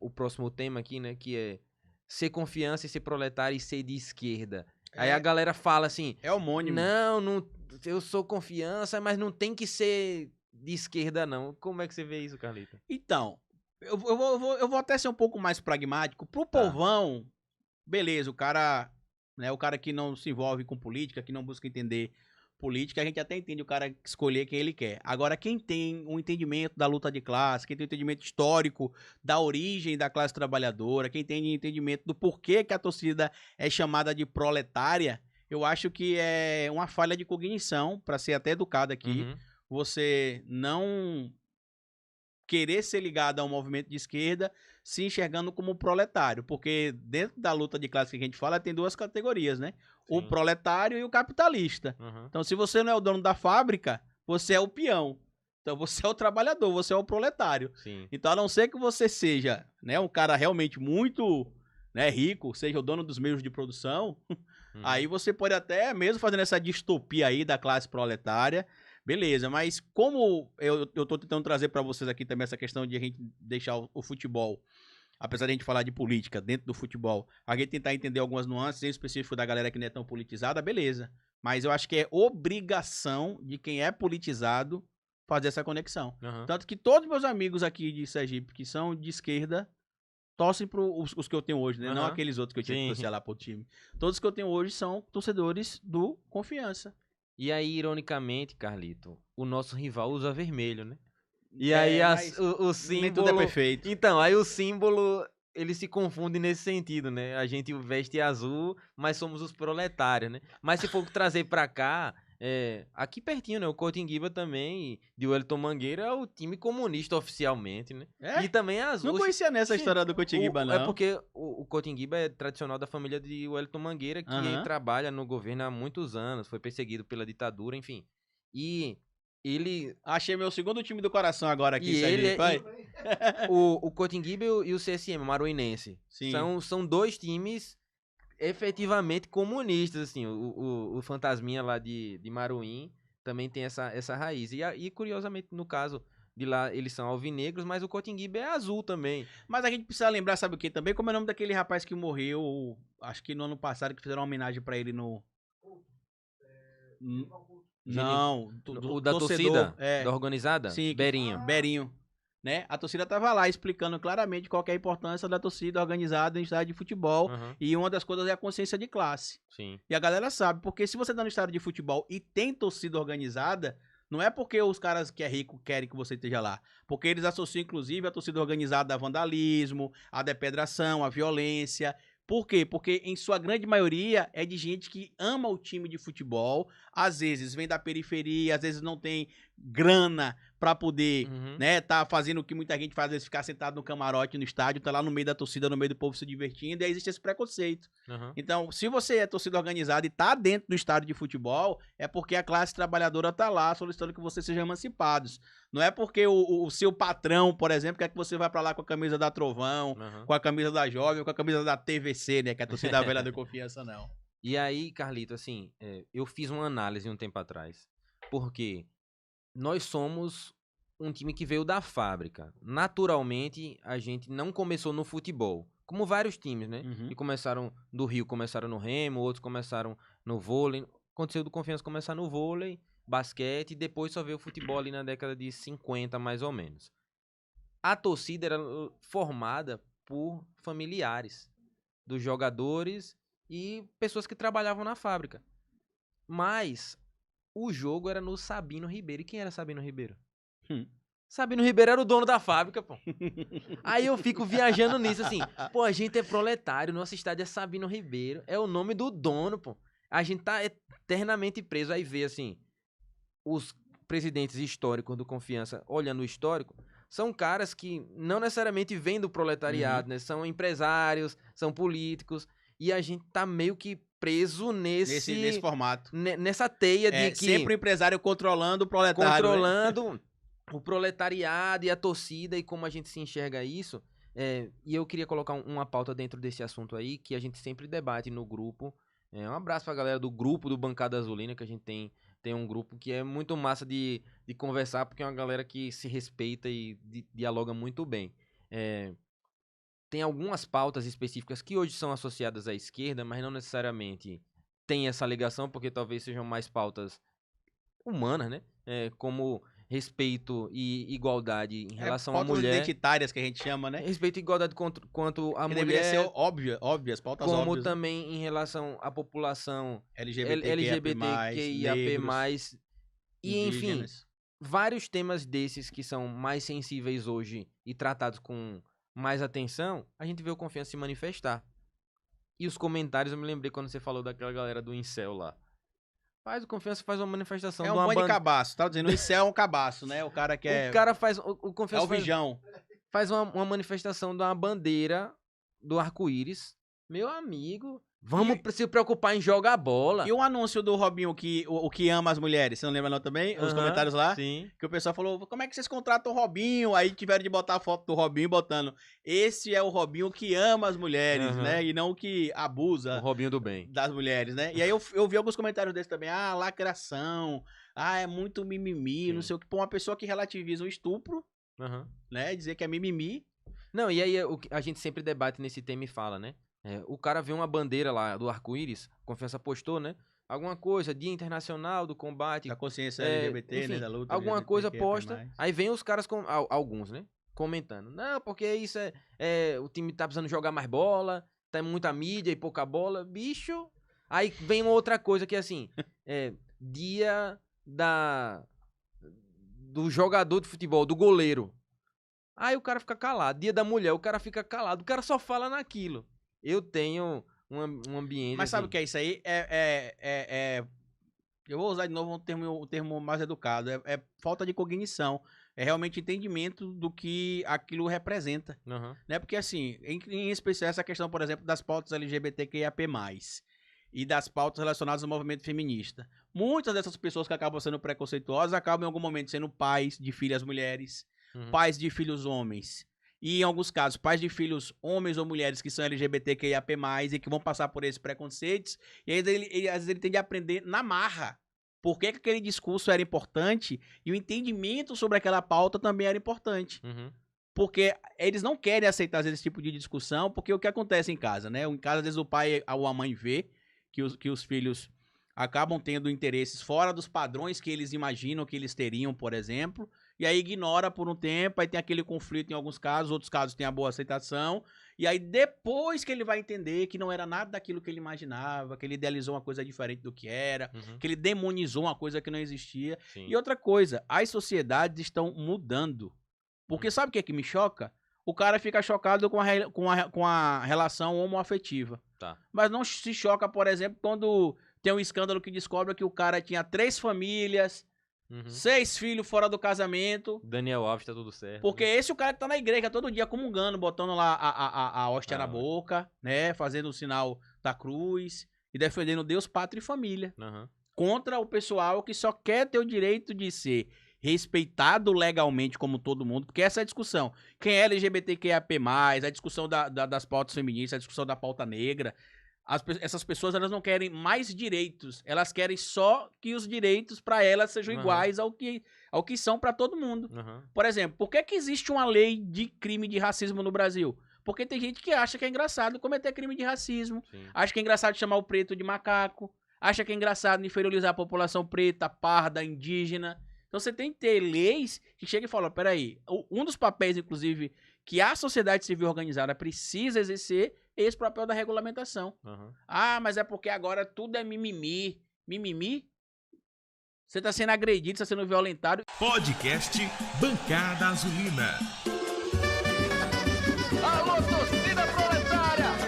o próximo tema aqui, né? Que é ser confiança e ser proletário e ser de esquerda. Aí a galera fala assim... É homônimo. Não, eu sou confiança, mas não tem que ser de esquerda, não. Como é que você vê isso, Carlito? Então, eu vou até ser um pouco mais pragmático. Pro Tá. povão, beleza, o cara, né, o cara que não se envolve com política, que não busca entender política, a gente até entende o cara escolher quem ele quer. Agora, quem tem um entendimento da luta de classe, quem tem um entendimento histórico da origem da classe trabalhadora, quem tem entendimento do porquê que a torcida é chamada de proletária, eu acho que é uma falha de cognição, para ser até educado aqui, Uhum. você não querer ser ligado a um movimento de esquerda se enxergando como proletário, porque dentro da luta de classe que a gente fala tem duas categorias, né? O Sim. proletário e o capitalista. Uhum. Então, se você não é o dono da fábrica, você é o peão. Então, você é o trabalhador, você é o proletário. Sim. Então, a não ser que você seja, né, um cara realmente muito, né, rico, seja o dono dos meios de produção, aí você pode até, mesmo fazendo essa distopia aí da classe proletária, beleza, mas como eu tô tentando trazer para vocês aqui também essa questão de a gente deixar o futebol, apesar de a gente falar de política dentro do futebol, a gente tentar entender algumas nuances, em específico da galera que não é tão politizada, beleza. Mas eu acho que é obrigação de quem é politizado fazer essa conexão. Uhum. Tanto que todos meus amigos aqui de Sergipe, que são de esquerda, torcem para os que eu tenho hoje, né? Não Uhum. aqueles outros que eu tinha que Sim. torcer lá pro time. Todos que eu tenho hoje são torcedores do Confiança. E aí, ironicamente, Carlito, o nosso rival usa vermelho, né? E aí Mas o nem tudo é símbolo... perfeito. Então, aí o símbolo, ele se confunde nesse sentido, né? A gente veste azul, mas somos os proletários, né? Mas se for trazer pra cá, aqui pertinho, né? O Cotinguiba também, de Wellington Mangueira, é o time comunista oficialmente, né? É? E também é azul. Não conhecia nessa Oxi, história do Cotinguiba, É não. porque o Cotinguiba é tradicional da família de Wellington Mangueira, que Aham. trabalha no governo há muitos anos, foi perseguido pela ditadura, enfim. E ele... Achei meu segundo time do coração agora aqui, E ele Sergipe. Vai. o Cotinguiba e o CSM, o Maruinense, Sim. são dois times efetivamente comunistas, assim. O Fantasminha lá de Maruim também tem essa raiz. E curiosamente, no caso de lá, eles são alvinegros, mas o Cotinguiba é azul também. Mas a gente precisa lembrar, sabe o que também? Como é o nome daquele rapaz que morreu, acho que no ano passado, que fizeram uma homenagem pra ele no... N- Não, do O da torcedor. torcida, da organizada, Sim, Berinho. Berinho. Né? A torcida tava lá explicando claramente qual que é a importância da torcida organizada em estádio de futebol. Uhum, E uma das coisas é a consciência de classe. sim. E a galera sabe, porque se você tá no estádio de futebol e tem torcida organizada, não é porque os caras que é rico querem que você esteja lá. Porque eles associam, inclusive, a torcida organizada a vandalismo, a depredação, a violência. Por quê? Porque, em sua grande maioria, é de gente que ama o time de futebol, às vezes vem da periferia, às vezes não tem grana pra poder, Uhum, né, tá fazendo o que muita gente faz, às vezes ficar sentado no camarote no estádio, tá lá no meio da torcida, no meio do povo se divertindo, e aí existe esse preconceito. uhum. Então, se você é torcida organizada e tá dentro do estádio de futebol, é porque a classe trabalhadora tá lá solicitando que você seja emancipados. Não é porque o seu patrão, por exemplo, quer que você vá pra lá com a camisa da Trovão, Uhum. com a camisa da Jovem, com a camisa da TVC, né, que é a torcida velha da confiança, não. E aí, Carlito, assim, eu fiz uma análise um tempo atrás. Porque nós somos um time que veio da fábrica. Naturalmente, a gente não começou no futebol. Como vários times, né? Uhum. Que começaram do Rio, começaram no Remo, outros começaram no vôlei. Aconteceu do Confiança começar no vôlei, basquete, e depois só veio o futebol ali na década de 50, mais ou menos. A torcida era formada por familiares dos jogadores e pessoas que trabalhavam na fábrica. Mas o jogo era no Sabino Ribeiro. E quem era Sabino Ribeiro? Hum. Sabino Ribeiro era o dono da fábrica, pô. Aí eu fico viajando nisso, assim. Pô, a gente é proletário, nosso estádio é Sabino Ribeiro. É o nome do dono, pô. A gente tá eternamente preso. Aí vê, assim, os presidentes históricos do Confiança, olhando o histórico, são caras que não necessariamente vêm do proletariado, né? São empresários, são políticos. E a gente tá meio que preso Nesse formato. nessa teia de É, que sempre o empresário controlando o proletário, né? controlando o proletariado e a torcida e como a gente se enxerga isso. E eu queria colocar uma pauta dentro desse assunto aí, que a gente sempre debate no grupo. Um abraço pra galera do grupo do Bancada Azulina, que a gente tem um grupo que é muito massa de conversar, porque é uma galera que se respeita e dialoga muito bem. tem algumas pautas específicas que hoje são associadas à esquerda, mas não necessariamente tem essa ligação, porque talvez sejam mais pautas humanas, né? Como respeito e igualdade em relação à pautas mulher. identitárias que a gente chama, né? Respeito e igualdade quanto à Que mulher. deveria ser óbvias, pautas como óbvias. também em relação à população LGBTQIA+, LGBTQIAP+, e enfim, indígenas. vários temas desses que são mais sensíveis hoje e tratados com mais atenção, a gente vê o Confiança se manifestar. E os comentários, eu me lembrei quando você falou daquela galera do Incel lá. O Confiança faz uma manifestação É de um uma monte de cabaço, tá dizendo? Isso é um cabaço, né? O cara que é... O cara faz... O Confiança é o Vijão. faz uma manifestação de uma bandeira do arco-íris. Meu amigo, vamos se preocupar em jogar bola. E o anúncio do Robinho, o que ama as mulheres, você não lembra não também? Os comentários lá? Sim. Que o pessoal falou, como é que vocês contratam o Robinho? Aí tiveram de botar a foto do Robinho botando, esse é o Robinho que ama as mulheres, né? E não o que abusa O Robinho do bem. das mulheres, né? E aí eu vi alguns comentários desses também, lacração, é muito mimimi, não sei o que. Pô, uma pessoa que relativiza o estupro, né? Dizer que é mimimi. Não, e aí a gente sempre debate nesse tema e fala, né? O cara vê uma bandeira lá do arco-íris, Confiança postou, né? Alguma coisa, Dia Internacional do Combate. Da consciência LGBT, enfim, né? Da luta. Alguma LGBT, coisa posta, aí vem os caras, alguns, né? Comentando. Não, porque isso o time tá precisando jogar mais bola, tem muita mídia e pouca bola. Bicho. Aí vem uma outra coisa que é assim, dia do jogador de futebol, do goleiro. Aí o cara fica calado. Dia da mulher, o cara fica calado. O cara só fala naquilo. Eu tenho um ambiente... Mas sabe assim, o que é isso aí? Eu vou usar de novo um termo mais educado. É falta de cognição. É realmente entendimento do que aquilo representa. Né? Porque assim, em especial essa questão, por exemplo, das pautas LGBTQIAP+, e das pautas relacionadas ao movimento feminista. Muitas dessas pessoas que acabam sendo preconceituosas acabam em algum momento sendo pais de filhas mulheres, pais de filhos homens. E em alguns casos, pais de filhos homens ou mulheres que são LGBTQIAP+, e que vão passar por esses preconceitos, e aí às vezes ele tem de aprender na marra por que aquele discurso era importante e o entendimento sobre aquela pauta também era importante. Porque eles não querem aceitar às vezes, esse tipo de discussão, porque o que acontece em casa, né? Em casa, às vezes, o pai ou a mãe vê que os filhos acabam tendo interesses fora dos padrões que eles imaginam que eles teriam, por exemplo, e aí ignora por um tempo, aí tem aquele conflito em alguns casos, outros casos tem a boa aceitação, e aí depois que ele vai entender que não era nada daquilo que ele imaginava, que ele idealizou uma coisa diferente do que era, que ele demonizou uma coisa que não existia. Sim. E outra coisa, as sociedades estão mudando. Porque sabe o que é que me choca? O cara fica chocado com a relação homoafetiva. Tá. Mas não se choca, por exemplo, quando tem um escândalo que descobre que o cara tinha 3 famílias, 6 filhos fora do casamento. Daniel Alves, tá tudo certo. Porque esse é o cara que tá na igreja todo dia comungando, botando lá a hóstia na boca, né? Fazendo o sinal da cruz e defendendo Deus, pátria e família. Contra o pessoal que só quer ter o direito de ser respeitado legalmente como todo mundo, porque essa é a discussão. Quem é LGBTQIAP+, a discussão das pautas feministas, a discussão da pauta negra, essas pessoas elas não querem mais direitos, elas querem só que os direitos para elas sejam iguais ao que são para todo mundo. Por exemplo, por que existe uma lei de crime de racismo no Brasil? Porque tem gente que acha que é engraçado cometer crime de racismo, acha que é engraçado chamar o preto de macaco, acha que é engraçado inferiorizar a população preta, parda, indígena. Então você tem que ter leis que chegam e falam, peraí, um dos papéis, inclusive, que a sociedade civil organizada precisa exercer é esse papel da regulamentação. Mas é porque agora tudo é mimimi. Mimimi? Você está sendo agredido, você está sendo violentado. Podcast Bancada Azulina. Alô, torcida